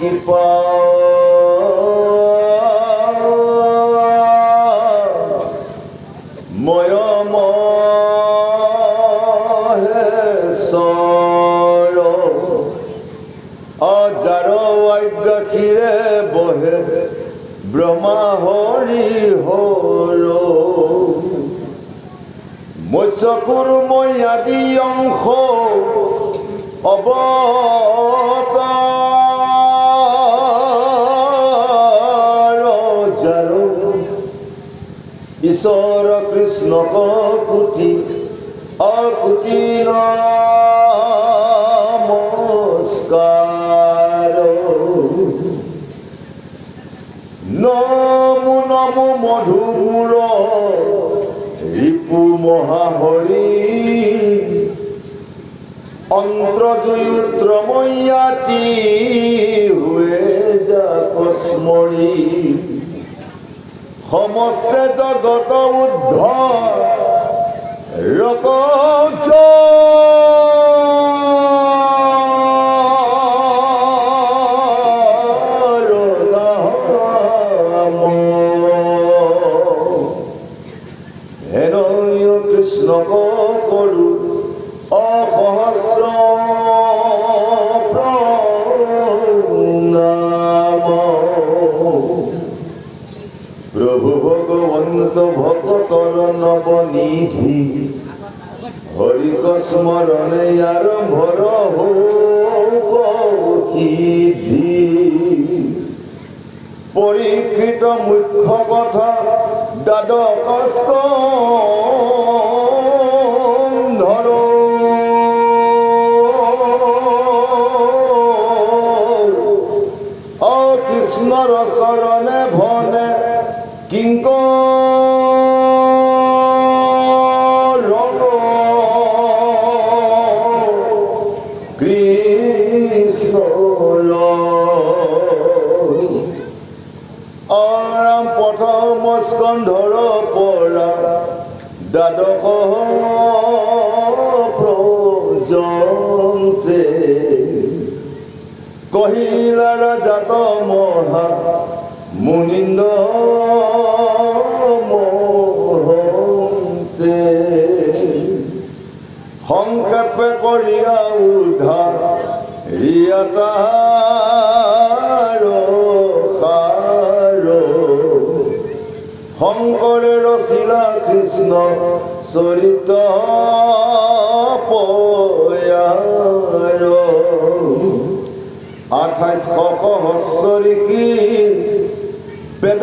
কৃপা ময়মহেশ্বৰ অজাৰ আজ্ঞাক্ষীৰে বহে ব্ৰহ্মা হৰি হৰ মৎস্যকুৰ ময়াদি অংশ অৱতাৰ জাৰো ঈশ্বৰ কৃষ্ণক কোটি অকোটি নমস্কাৰ নমো নমো মধুমূৰ ৰিপু মহাহৰি অন্ত্ৰজয়ুত্ৰ ময়াতি হুৱে জাকস্মৰি সমস্ত জগত উদ্ধ ৰকৌচ কৃষ্ণক কৰো অসহস্ৰ প্ৰণাম প্ৰভু ভগৱন্ত ভকতৰ নৱনিধি হৰিক স্মৰণে আৰম্ভৰ হৌক সিদ্ধি পৰীক্ষিত মুখ্য কথা দ্বাদশ স্কন্ধৰ কৃষ্ণৰ চৰণে ভনে কিংকৰ কৃষ্ণ প্ৰথম স্কন্ধৰ পৰা দ্বাদশ পৰ্যন্তে কহিলাৰ জাত মহা মুনিন্দ মহন্তে সংক্ষেপে কৰিয়া উদ্ধাৰ ৰিয়াতাৰ শংকৰে ৰচিলা কৃষ্ণ চৰিত পয়াৰ 28 সহস্ৰ ঋষি বেদ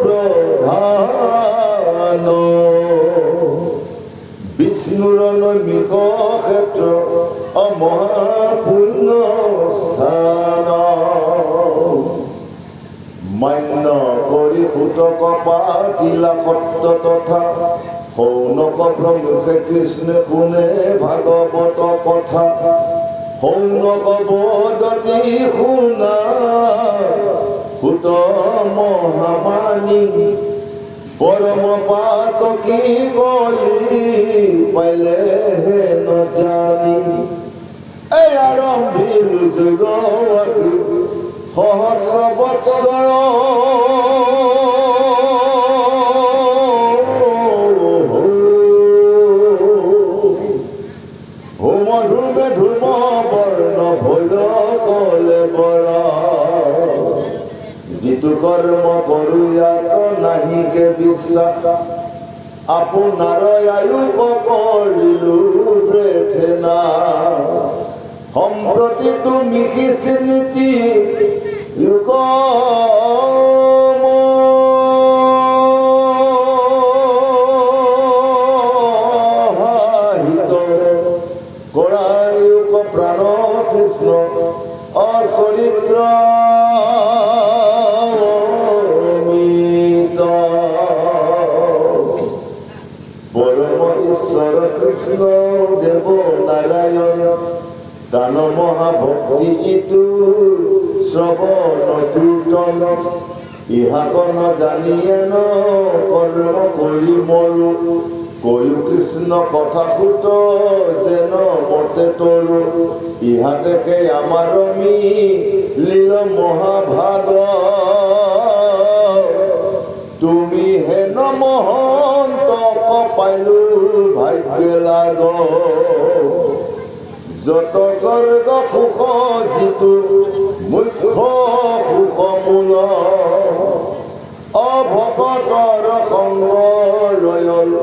প্ৰধান বিষ্ণুৰ নৈমিষ ক্ষেত্ৰ মহাপুণ্য স্থান মান্য কৰি সুতক পাতিলা সত্য তথা সৌনক প্ৰমুখে কৃষ্ণে শুনে ভাগৱত কথা সৌনক বদতি শুনা সুত মহামানী পৰম পাত কি কলি পালে নজানি এই আৰম্ভিলো যুগৱতী সহস্ৰ বৎসৰ ধুমে ধুম বৰ্ণ ভৈল কলে বৰা যিটো কৰ্ম কৰো ইয়াত নাহিকে বিশ্বাস আপোনাৰ আয়ুক কৰিলো প্ৰেথনা সম্প্ৰতি তুমি নীতি যুগ কৰায়ুক প্ৰাণ কৃষ্ণ অচৰিত্ৰ পৰম ঈশ্বৰ কৃষ্ণ দেৱ নাৰায়ণ দান মহাভক্তি ইটো শ্ৰৱণ কীৰ্তন ইহাকন জানিয়ে ন কৰ্ম কৰি মৰো কৈও কৃষ্ণ কথা সুত যে ইহা দেখে আমার লীল মহাভাগ তুমি হেন মহন্ত কপাইলো ভাগ্য লাগ যত স্বর্গ সুখ যিটো মুখ্য সুখ মূল অভকতৰ সংগ ৰয়ল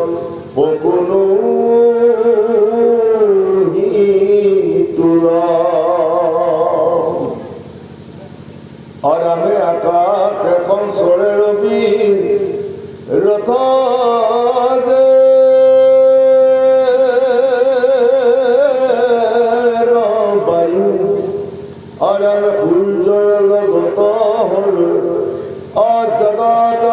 বকুনো আৰামে আকাশ এখন সৰে ৰবি ৰথ বায়ু আৰামে সূৰ্যৰ লগত হল অজগত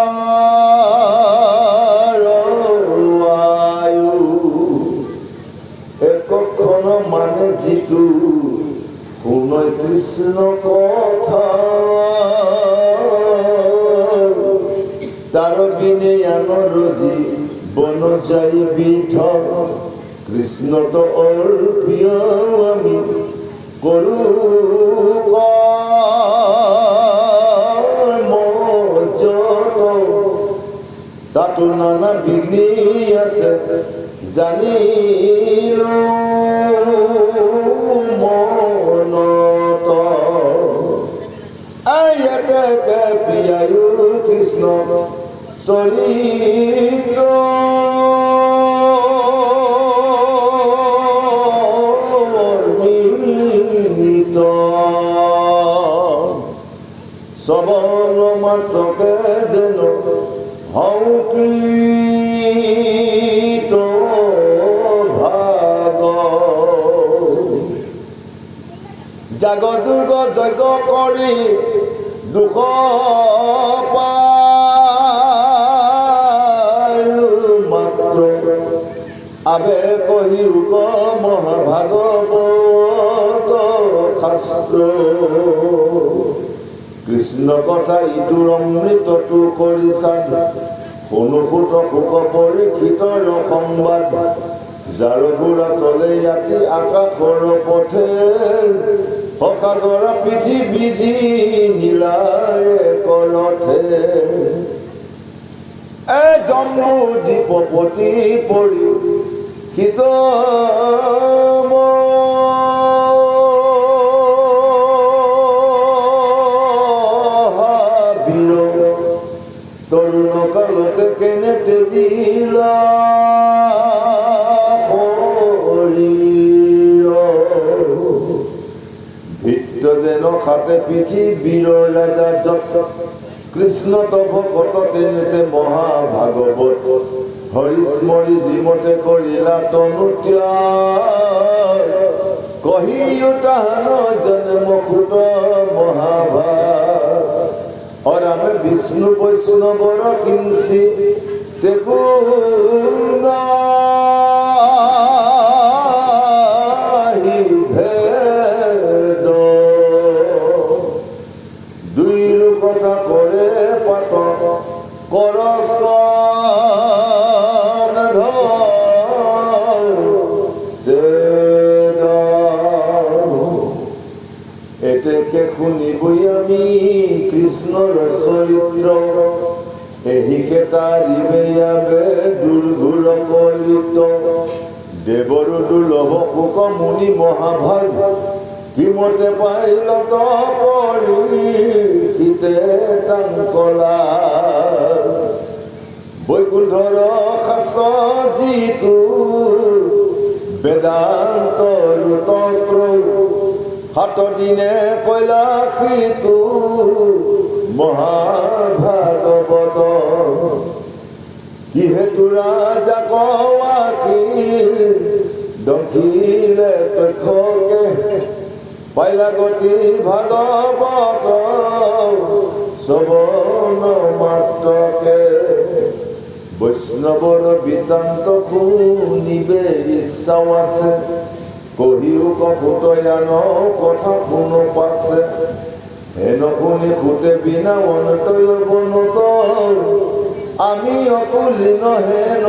আয়ু একক্ষণ মানে যিটো শুনৈ কৃষ্ণ কথা তার বিনে আনর জীবন যাই বিধ কৃষ্ণ তো ওর প্রিয় আমি করু মজত তাতো নানা বিঘ্নি আছে জানিল মনত আয়াতে প্রিয়ায়ু কৃষ্ণ চৰিত্ৰ শ্ৰৱণ মাত্ৰকে যেন হওঁ কৃত ভাগ জাগ যুগ যজ্ঞ কৰি দুখ আবে কহিউক মহাভাগৱত শাস্ত্ৰ কৃষ্ণ কথা ইটোৰ অমৃতটো কৰিছান অনুসূত সুখ পৰীক্ষিতৰ সংবাদ যাৰ ঘোঁৰা চলে ইয়াতি আকাশৰ পথে সসাগৰা পৃথিৱী যি নীলায় কলথে জম্বু দ্বীপপতি পৰি শীত বীৰ তৰুণ কালতে কেনে তেজিলা ভিত্ৰ যেন খাতে পৃথিৱীৰ ৰাজা যত কৃষ্ণ তভ কত তেনেতে মহাভাগৱত হৰিস্মৰি যিমতে কৰিলা তনু ত্যাগ কহিও তাহান জন্ম সুত মহাভাগ অৰামে বিষ্ণু বৈষ্ণৱৰ কিঞ্চি তেকো নাহি ভেদ দুইৰো কথা কৰে পাত কৰস এতেকে শুনিবই আমি কৃষ্ণৰ চৰিত্ৰ এহি খেতাৰিবে আবে দুৰ্ঘুৰ কলিত দেৱৰো দুৰ্লভ সুখ মুনি মহাভাগ কিমতে পাইল পৰীক্ষিতে টাংকলা বৈকুণ্ঠৰ শাস্ত্ৰ যিটো বেদান্ত তন্ত্ৰ সাত দিনে কৈলাসীটো মহাভাগৱত কিহেতু ৰাজা কৱাসী দক্ষিলে তক্ষকে পাইলা গতি ভাগৱত শ্ৰৱণ মাত্ৰকে বৈষ্ণৱৰ বৃত্তান্ত শুনিবে ইচ্ছাও আছে কহিও কহুতয়ান কথা শুনো পাছে হেন শুনি সুতে বিনা অনতয় বনত আমি অকুলীন হেন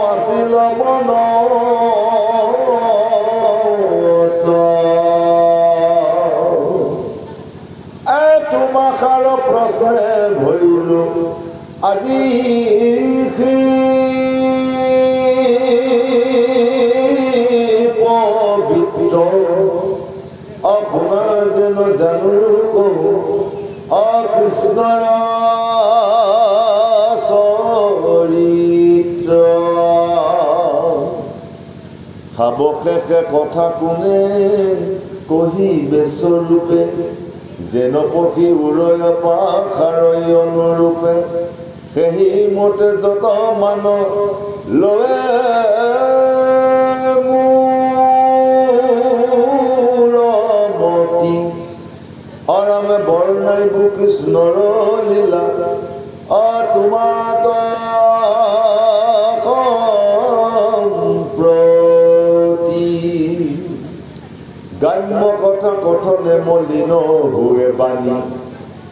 আছিল মন আজি পবিত্ৰ অশুনা যেন জানো কওঁ কৃষ্ণৰ চৰিত্ৰ খাব শেষে কথা কোনে কহিবে স্বৰূপে যেন পক্ষী উৰয় পাখাৰৈ অনুৰূপে সেই মতে যত মান লয়ে মূৰমতি আৰামে বৰ্ণাইব কৃষ্ণৰ লীলা তোমাৰ সম্প্ৰতি গ্ৰাম্য কথা কথনে মলিন হোৱে বাণী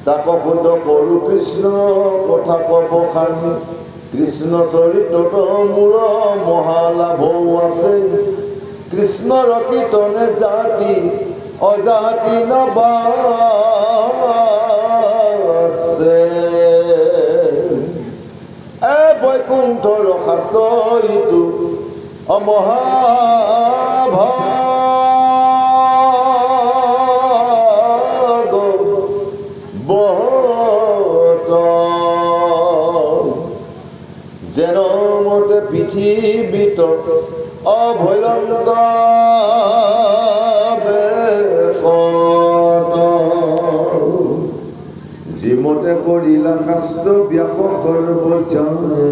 তাক শুদ্ধ কৰো কৃষ্ণ কথা কব খানি কৃষ্ণ চৰিত্ৰত মূৰ মহালাভও আছে কৃষ্ণৰ কীৰ্তনে জাতি অজাতি নবাছে বৈকুণ্ঠৰ শাস্ত্ৰ ইটো মহাভাগ বহত যেন মতে পৃথিৱীত অভয়ন্ত যিমতে কৰিলা শাস্ত্ৰ ব্যাস সৰ্বজনে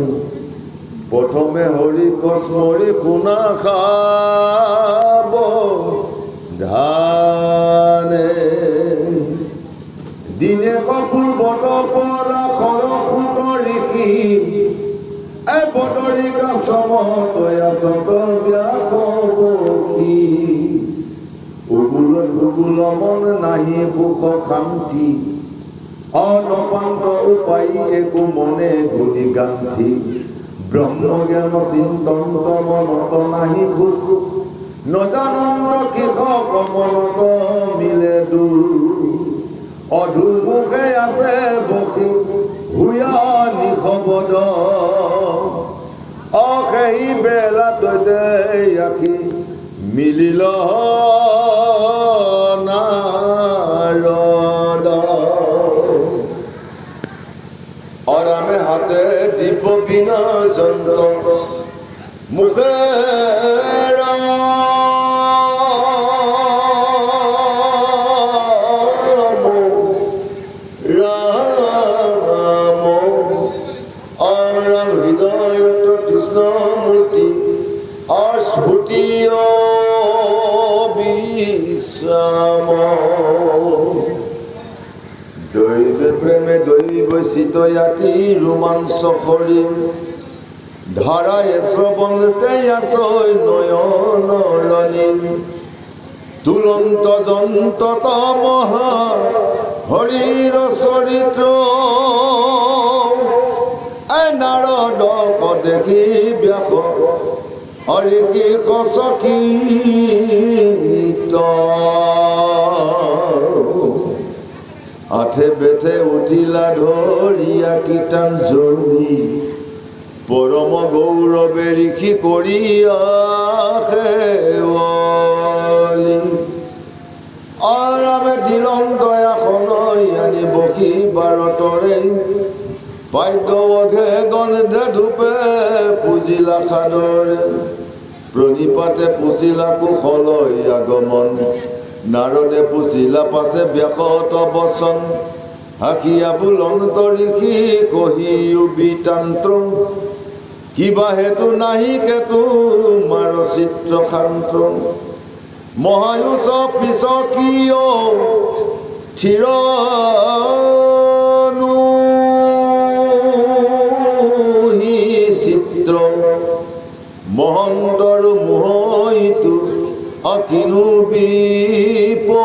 প্ৰথমে হৰি কস্মৰি শুনা খাব ধানে দিনে কপুৰ বদ পৰা সৰসুত ঋষি বদৰিকা সমতয় আচত ব্যাস বখি উগুলত ভূগুল মন নাহি সুখ শান্তি অনপান্ত উপায় একো মনে গুণি গান্ধি ব্ৰহ্মজ্ঞান চিন্তন্ত মনত নাহি সুখ নজানন্দ কৃষক মনত মিলে দূৰ অধুমুখে আছে বসি হুয়া নিশবদ সেই বেলা তৈতে আখি মিলিল নাৰদ অৰামে হাতে দিব বিনা যন্ত্ৰ মুখে হৃদয়ত কৃষ্ণ মূৰ্তি অস্ফুটি বিশ্ৰাম দৈবে প্ৰেমে দৈব চিতয়াতি ৰোমাঞ্চ শৰীৰ ধাৰায়ে শ্ৰৱণতে আছৈ নয়নৰণীৰ তুলন্ত যন্ত্ৰত মহা হৰিৰ চৰিত্ৰ নাৰদক দেখি ব্যাস হৰিষি সচকিত আঠে বেঠে উঠিলা ধৰিয়া কীৰ্তনজলি পৰম গৌৰৱে ঋষি কৰিয়া সেৱলি আৰামে দিলং দয়াখনৈ আনি বসি বাৰতৰে বাদ্য অঘে গণেধে ধূপে পুজিলা সাদৰে প্ৰণিপাতে পুচিলা কুশলয় আগমন নাৰদে পুচিলা পাছে ব্যাসত বচন হাকিয়া বুলন্ত ঋষি কহিও বিতান্ত্ৰ কিবা হেতু নাহি কেতু মাৰ চিত্ৰ শান্ত মহায়ুষ পিছ কিয় থিৰ চিত্ৰ মহন্তৰ মোহিতো অকিনো বিপৰীত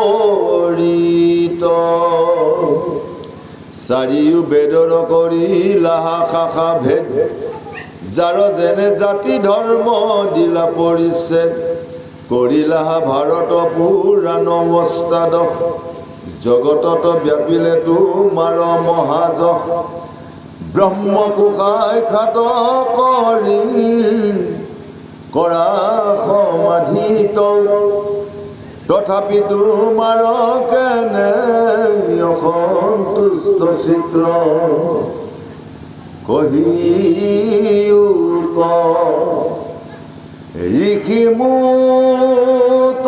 চাৰিও বেদৰ কৰিলা শাখা ভেদ যাৰ যেনে জাতি ধৰ্ম দিলা পৰিচ্ছেদ কৰিলা ভাৰত পুৰাণ অষ্টাদশ, জগতত ব্যাপিলে তোমাৰ মহাযশ। ব্ৰহ্মকোষাই খাত কৰি কৰা সমাধিত তথাপি তোমাৰ কেনে অসন্তুষ্ট চিত্ৰ কহিও ক ঋষিমূত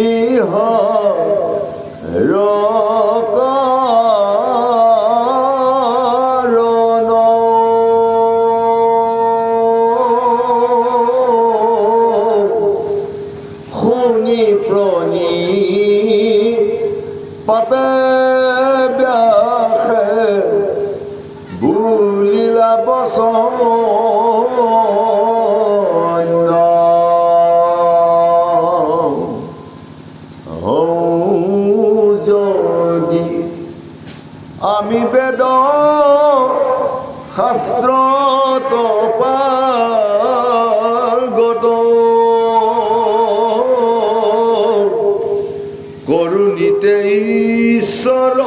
ইহ ৰকাৰণ শুনি প্ৰণী পাতে ব্যাসে বুলিলা বচন যদি আমি বেদ শাস্ত্ৰত পাৰ্গত কৰুণীতে ঈশ্বৰৰ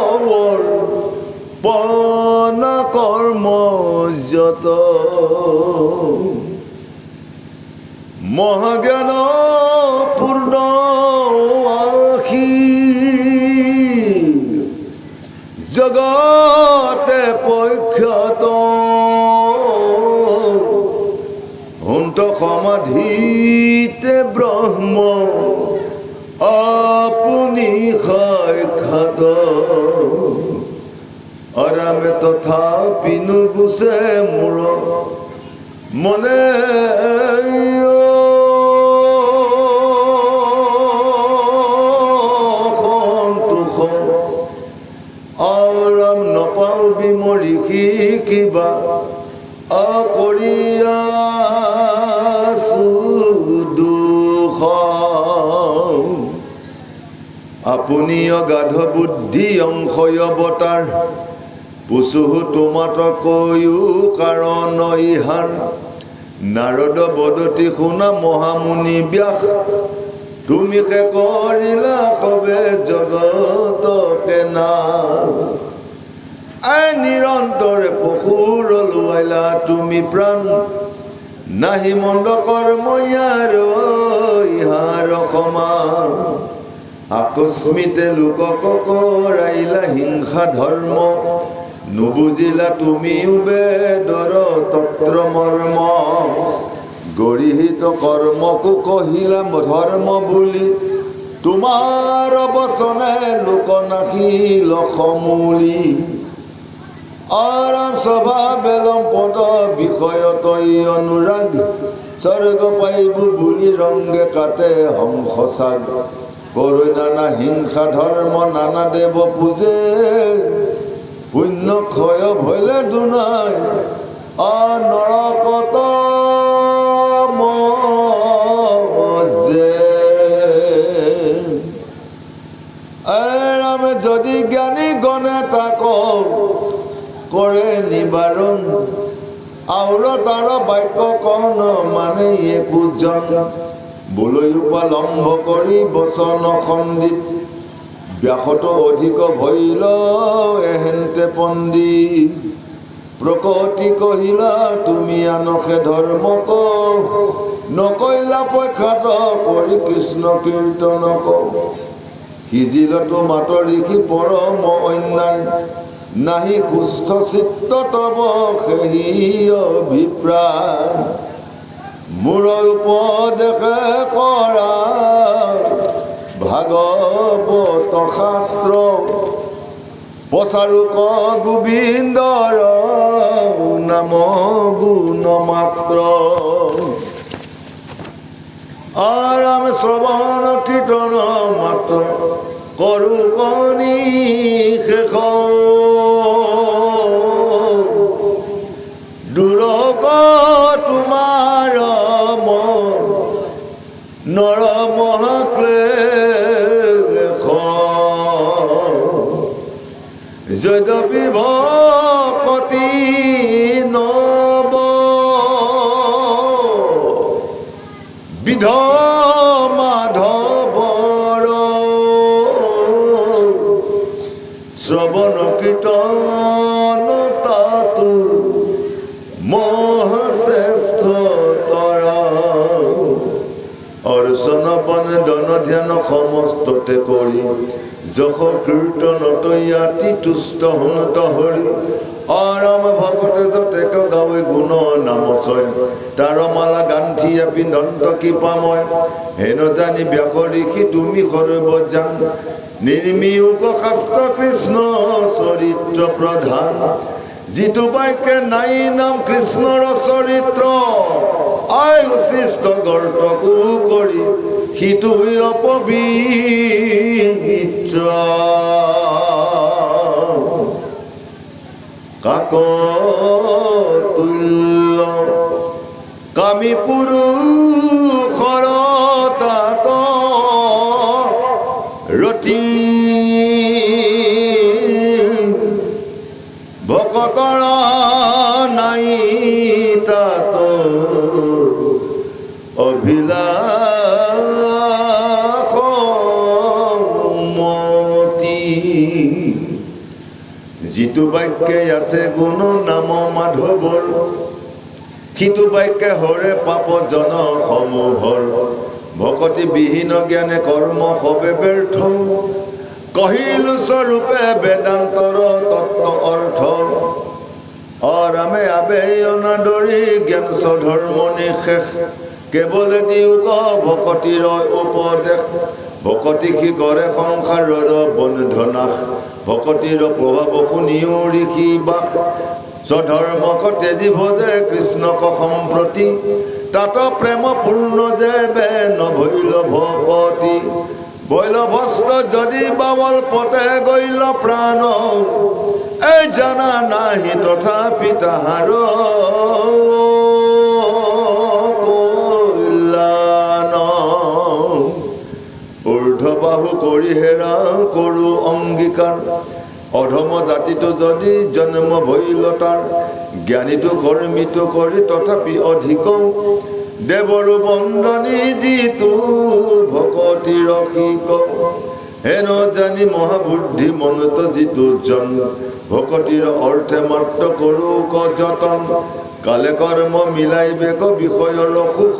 পন কৰ্ম যত মহাজ্ঞান পূৰ্ণ আশী জগতে পক্ষত অন্ত সমাধিতে ব্ৰহ্ম আপুনি সাক্ষাৎ আৰামে তথাপি নুগুচে মোৰ মনে সন্তোষ আৰাম নপাওঁ বিমৰি কিবা অকৰিয়াছো দুখ আপুনি অগাধ বুদ্ধি অংশয় অৱতাৰ পুচুহু তোমাতকৈও কাৰণ ইহাৰ নাৰদ বদতি শুনা মহামুনি ব্যাস তুমি কে কৰিলা সবে জগতকে না নিৰন্তৰে পশুৰ লোৱাইলা তুমি প্ৰাণ নাহি মন্দ কৰ্ম ইহাৰ সমান আকস্মিতে লোকক কৰাইলা হিংসা ধৰ্ম নুবুজিলা তুমিও বেদৰ তন্ত্ৰ মৰ্ম গৰিহিত কৰ্মকো কহিলা ধৰ্ম বুলি তোমাৰ বচনে লোক নাখিল সমূলি আৰাম সভা বেলম পদ বিষয়ত অনুৰাগ স্বৰ্গ পাইব বুলি ৰংগে কাটে হংস চাগ কৰি নানা হিংসা ধৰ্ম নানা দেৱ পূজে পুণ্য ক্ষয় ভৈলে দুনাই নৰকত ৰামে যদি জ্ঞানী গণে তাক কৰে নিবাৰণ আউৰ তাৰ বাক্য কন মানে একোজন বোলৈ উপালম্ব কৰি বচন খণ্ডিত ব্যাসত অধিক ভৈল এহেন্তে পণ্ডিত প্ৰকটি কহিলা তুমি আনসে ধৰ্মক নকৈলা পক্ষাত কৰি কৃষ্ণ কীৰ্তনক সিজিলতো মাত ঋষি পৰম অন্যায় নাহি সুস্থ চিত্ত তব সেই অভিপ্ৰায় মোৰ উপদেশে কৰা ভাগৱত শাস্ত্ৰ প্ৰচাৰক গোবিন্দৰ নাম গুণ মাত্ৰ আৰাম শ্ৰৱণ কীৰ্তন মাত্ৰ কৰো কণী শেষ দূৰক তোমাৰ নৰ মহাক্লেশ যদ্যপি ভকতি নব বিধ পান দন ধ্যান সমস্ততে কৰি যশ কীৰ্তন তৈয়াতি তুষ্ট হনত হৰি অৰম ভকতে যতেক গাৱে গুণ নামচয় তাৰ মালা গান্ধিয়া পিন্ধন্ত কৃপাময় হেন জানি ব্যাস ঋষি তুমি সৰ্বজান নিৰ্মিয়োগ শাস্ত্ৰ কৃষ্ণ চৰিত্ৰ প্ৰধান যিটো বাক্যে নাই নাম কৃষ্ণৰ চৰিত্ৰ আই উচিষ্ট গৰ্তকো কৰি সিটো অপবিত্ৰ কাকতুল্য কামি পুৰুষৰ তাত ৰতি ভকতৰ নাই তাত অভিলাষ মতি যিটো বাক্যে আছে গুণ নাম মাধৱৰ সিটো বাক্যে হৰে পাপ জন সমূহৰ ভকতি বিহীন জ্ঞানে কৰ্ম হবে ব্যৰ্থ কহিলো স্বৰূপে বেদান্তৰ তত্ত্ব অৰ্থ অৰামে আবে অনাদৰি জ্ঞান স্বধৰ্ম নিশেষ কেৱলে দিয়োগ ভকতিৰ উপদেশ ভকতি কি কৰে সংসাৰৰ বন্ধনাশ ভকতিৰ প্ৰভাৱ শুনিও ঋষি বাস স্বধৰ্মক তেজি ভজে কৃষ্ণক সম্প্ৰতি তাত প্ৰেম পূৰ্ণ যে বে নভৈল ভকতি বৈল ভস্ত যদি বাবল পতে গৈল প্ৰাণ এই জানা নাহি তথাপি তাহাৰ কল্যাণ ঊৰ্ধ্ববাহু কৰি হেৰা কৰো অংগীকাৰ অধম জাতিটো যদি জন্ম ভৈল তাৰ জ্ঞানীটো কৰ্মীটো কৰি তথাপি অধিক দেৱৰো বন্দনী যিটো ভকতি ৰসিক হেন জানি মহাবুদ্ধি মনত যিটো জন ভকতিৰ অৰ্থে মাত্ৰ কৰো যতন কালে কৰ্ম মিলাইবে বিষয়ৰ সুখ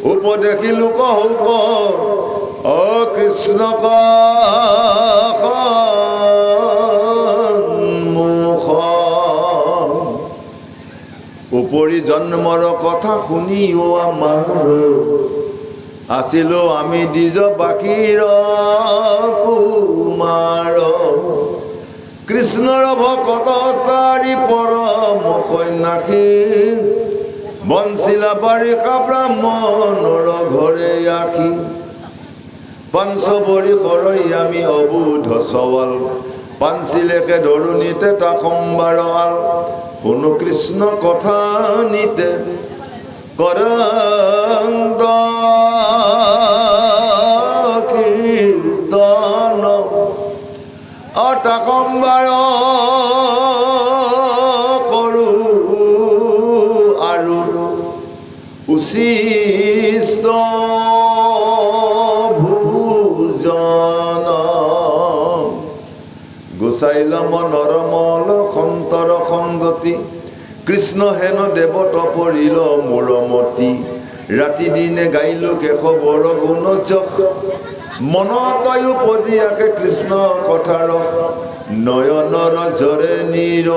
উপদেশি লোক হৌক কৃষ্ণ মুখ উপৰি জন্মৰ কথা শুনিও আমাৰ আছিলো আমি দ্বিজ বাকীৰ কুমাৰ কৃষ্ণৰ ভকত চাৰি পৰম সন্যাসী বঞ্চিলা বাৰিষা ব্ৰাহ্মণৰ ঘৰে আখি পাঞ্চবৰী সৰৈ আমি অবুধ চৱাল পাঞ্চিলেকে ধৰণীতে তা সম্বাৰ আল শুনো কৃষ্ণ কথা নিতে কৰন্দ কীৰ্তন তা সম্বাৰ কৰো আৰু উচিষ্ট ভোজন গোসাইল মনৰ মল সন্তৰ সংগতি কৃষ্ণ হেন দেৱত পৰিল মূৰমতি ৰাতি দিনে গাইলো কেশৱৰ গুণ যশ মনতয়ো উপজি আহে কৃষ্ণ কথাৰ নয়নৰ জৰে নীৰ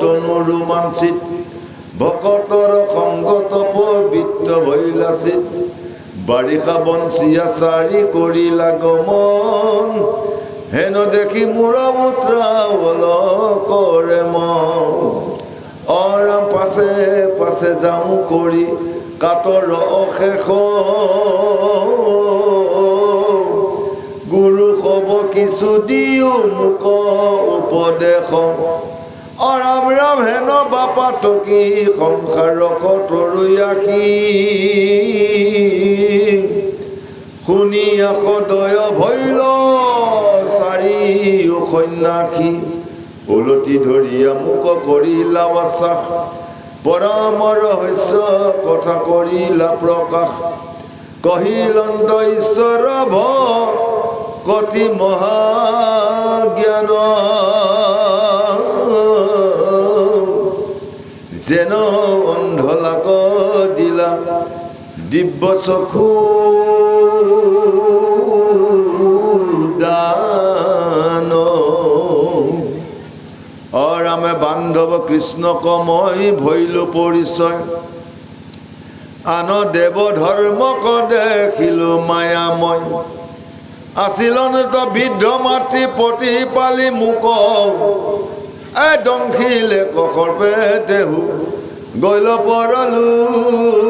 তনু ৰোমাঞ্চিত ভকতৰ সংগত পবিত্ৰ ভৈলাচিত বাৰিষা বঞ্চিয়া চাৰি কৰিলা গমন হেন দেখি মূৰ মুত্ৰাৱল কৰে মন অৰাম পাছে পাছে যাওঁ কৰি কাতৰ অশেষ গুৰু হব কিছু দিও মোক উপদেশ অৰাম ৰাম হেন বাপা টকি সংসাৰক তৰুয়াসী শুনি সদয় ভৈল চাৰিও সন্যাসী উলটি ধৰিয়া মোক কৰিলা বাচাস পৰমৰ ৰহস্য কথা কৰিলা প্ৰকাশ কহিলন্ত ঈশ্বৰ ভকতি মহাজ্ঞান যেন অন্ধলাক দিলা দিব্য চক্ষু দান ৰামে বান্ধৱ কৃষ্ণক মই ভৈলো পৰিচয় আন দেৱ ধৰ্মক দেখিলো মায়াময় আছিলনত বৃদ্ধ মাতৃ প্ৰতিপালি মোক দংশিলে কসৰ্পে দেহু গৈল পৰলোক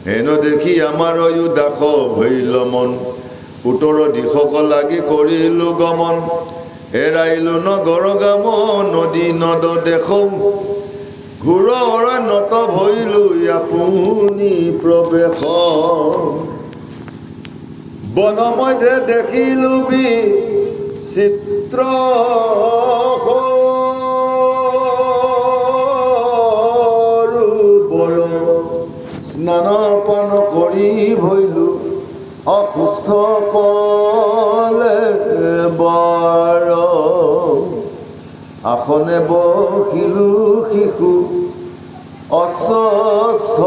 হেনো দেখি আমাৰ দাস ভৈল মন উত্তৰ দিশক লাগি কৰিলো গমন এৰাইলো নগৰ গাম নদী নদ দেখো ঘূৰ নত ভৈলো আপুনি প্ৰৱেশ বনমধ্যে দেখিলো বিচিত্ৰ স্নান পান কৰি ভৈলো অসুস্থ কলে বৰ আসনে বহিলো শিশু অস্বস্থ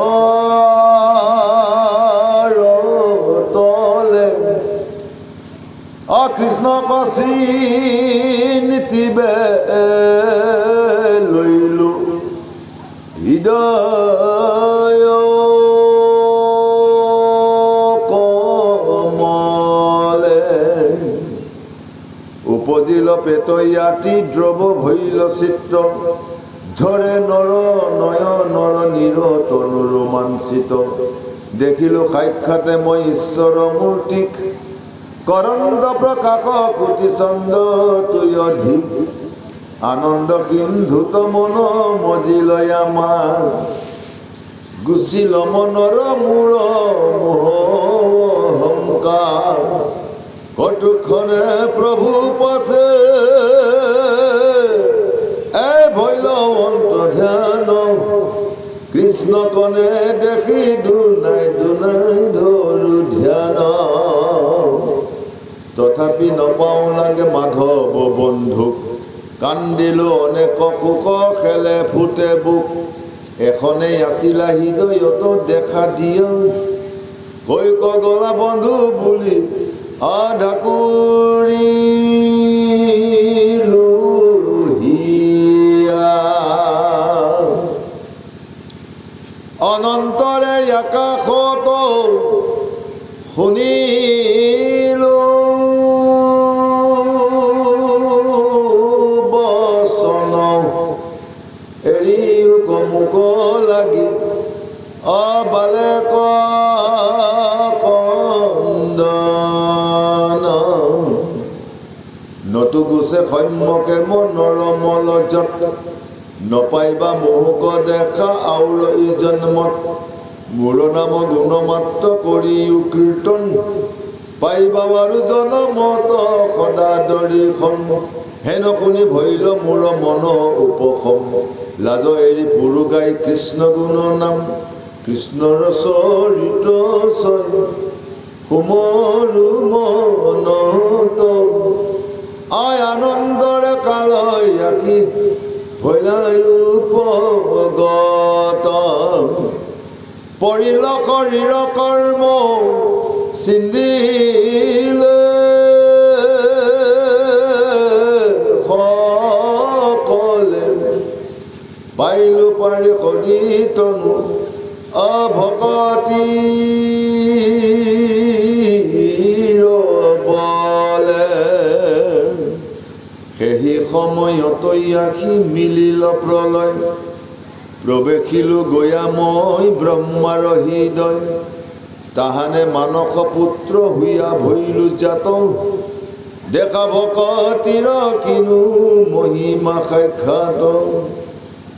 তলে কৃষ্ণক চিন্তিবে লৈলো হৃদয় উপজিল পেটয়াতি দ্ৰৱ ভৈল চিত্ৰ ঝৰে নৰ নয়নৰ নীৰ তনু ৰোমাঞ্চিত দেখিলো সাক্ষাতে মই ঈশ্বৰ মূৰ্তিক কৰন্দ প্ৰকাশ কোটি চন্দ তুই অধিক আনন্দ সিন্ধুত মন মজিলয় আমাৰ গুচিল মনৰ মূৰ মোহ অহংকাৰ কটুক্ষণে প্রভু পাশে ভৈল অন্ত ধ্যান কৃষ্ণ কনে দেখি দুনাই দুনাই ধরু ধ্যান তথাপি নপাও লাগে মাধৱ বন্ধুক কান্দিলো অনেক সুখ খেলে ফুটে বুক এখনেই আছিলা হৃদয়ত দেখা দিয়া কৈ কগলা বন্ধু বুলি আধাকুৰিলো হিয়া অনন্তৰে আকাশত শুনিলো বচন এৰিও গমুক লাগি বালে নতু গুছে সন্মুখে মনৰ মলজত নপাইবা মোহক দেখা আউৰ ই জন্মত মোৰ নাম গুণ মাত্ৰ কৰিও কীৰ্তন পাইবা আৰু জনমত সদা দৰিখন হেন শুনি ভৈল মোৰ মন উপশম লাজ এৰি পুৰু গাই কৃষ্ণ গুণ নাম কৃষ্ণৰ চৰিত ছয় সুমৰু মনত আনন্দৰে কালৈ আখি ভৈলাই উপগত পৰিল শৰীৰ কৰ্ম চিন্দিলে সকলে পাইলো পাৰি সদিতনু অভকতি সেই সময়তই আহি মিলিল প্ৰলয় প্ৰৱেশিলো গয়া মই ব্ৰহ্মাৰ হৃদয় তাহানে মানস পুত্ৰ হুয়া ভৈলো জাত দেখা ভকতিৰ কিনো মহিমা সাক্ষাৎ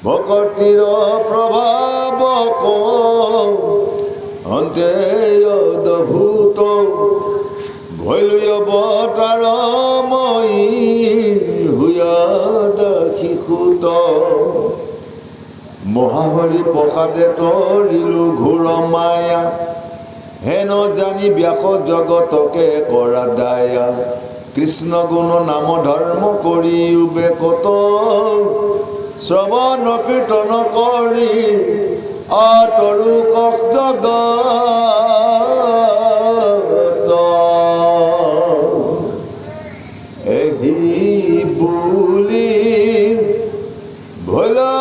ভকতিৰ প্ৰভাৱ অন্তে অদ্ভুত ভৈলো অৱতাৰ মই শিশুত মহাহৰি প্ৰসাদে তৰিলো ঘোৰ মায়া হেন জানি ব্যাস জগতকে কৰা দায়া কৃষ্ণ গুণ নাম ধৰ্ম কৰি উবে কত শ্ৰৱণ কীৰ্তন কৰি আতৰু কক জগত এহি বুলি ভোলা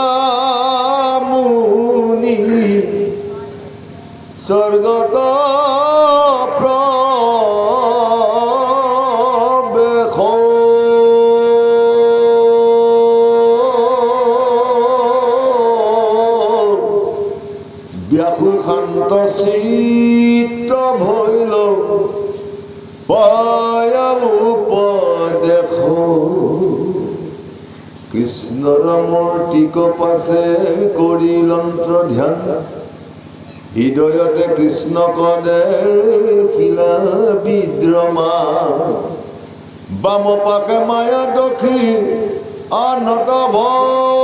মুনি স্বৰ্গত শান্ত চিত্ত ভৈল পায় উপদেশ কৃষ্ণৰ মূৰ্তিক পাছে কৰি যন্ত্ৰ ধ্যান হৃদয়তে কৃষ্ণক দেখিলা বিদ্ৰমা বাম পাশে মায়া দক্ষী আনত ভক্তি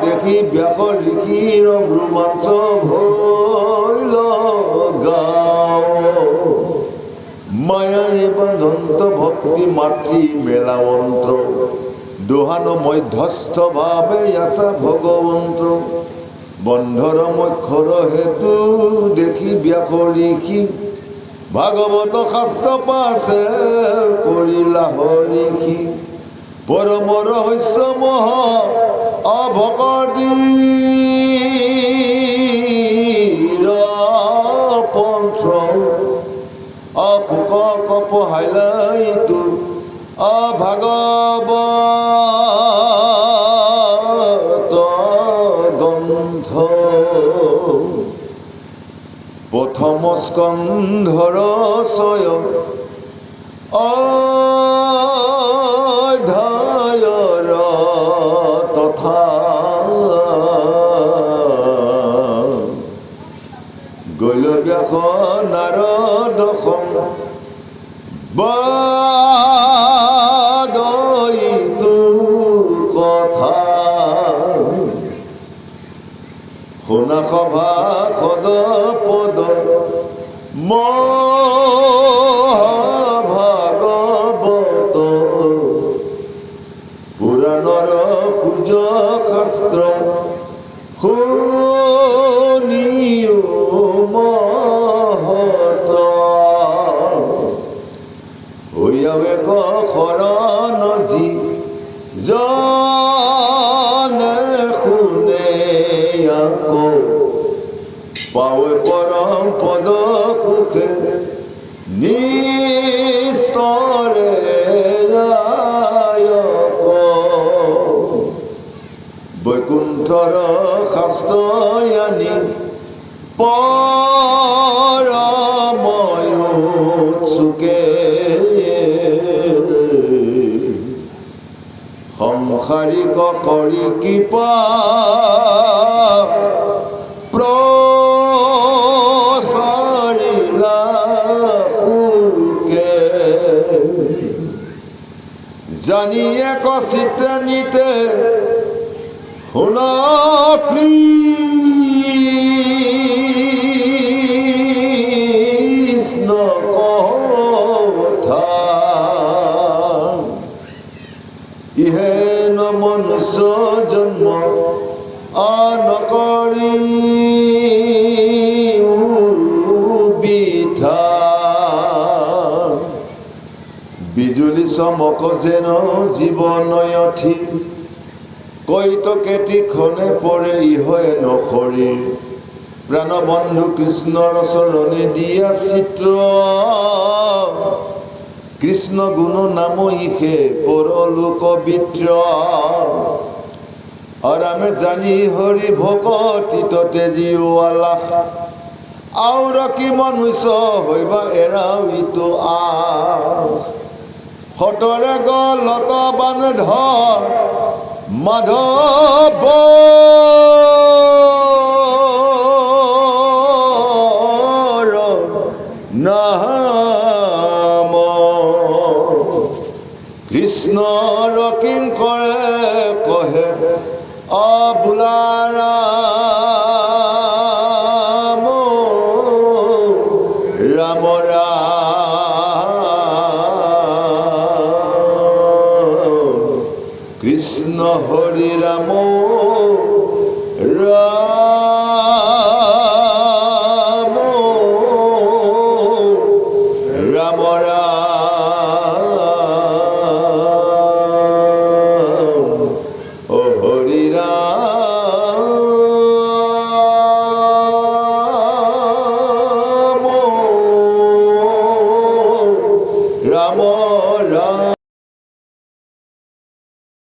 দেখি ব্যাস ঋষিৰ ৰোমাঞ্চ ভৈল গাঁও মায়াই বান্ধন্ত ভক্তি মাতৃ মেলা মন্ত্ৰ দোহান মধ্যস্থ ভাৱে আছা ভগৱন্ত বন্ধৰ মক্ষৰ হেতু দেখি ব্যাস ঋষি ভাগৱত শাস্ত্ৰ পাছে কৰিলা হৰিষি পৰমৰ ৰহস্য মহ অভকতিৰ পন্থ অশোক কপহাইলাইতো অভাগৱত গ্ৰন্থ প্ৰথম স্কন্ধৰ ছয় অধ্যায়ৰ তথা গৈল ব্যাস নাৰদ বাদইতো কথা শুনা সভা সদ পদ মহাভাগৱত পুৰাণৰ পূজ শাস্ত্ৰ শুনিও মহত হৈয়াও এক শৰণ যি জনে শুনে আকৌ পাৱে পৰম পদ সুখে নিস্তৰে আয়ক বৈকুণ্ঠৰ শাস্ত্ৰ আনি পৰময়োৎসুকে সংসাৰিক কৰি কৃপা প্ৰচাৰিলা সুকে জানি এক চিত্ৰে নিতে শুনা কৃষ্ণ কথা ইহে ন মনুষ্য জন্ম নকৰি বিধা বিজুলি চমক যেন জীৱনয়থি কৈত কেতিখনে পৰে ইহয়ে নশৰীৰ প্ৰাণবন্ধু কৃষ্ণৰ চৰণে দিয়া চিত্ৰ কৃষ্ণ গুণ নাম ইহে পৰলোক বিত্ৰ আৰামে জানি হৰি ভকতি ততে জিও আলাস আউৰ কি মনুষ্য হৈবা এৰাও ইটো আস হতৰে গলত বান ধৰ মাধৱ নাম কৃষ্ণৰ কিংকৰে কহে অবোলা ৰাম ৰাম ৰাম কৃষ্ণ হৰি ৰাম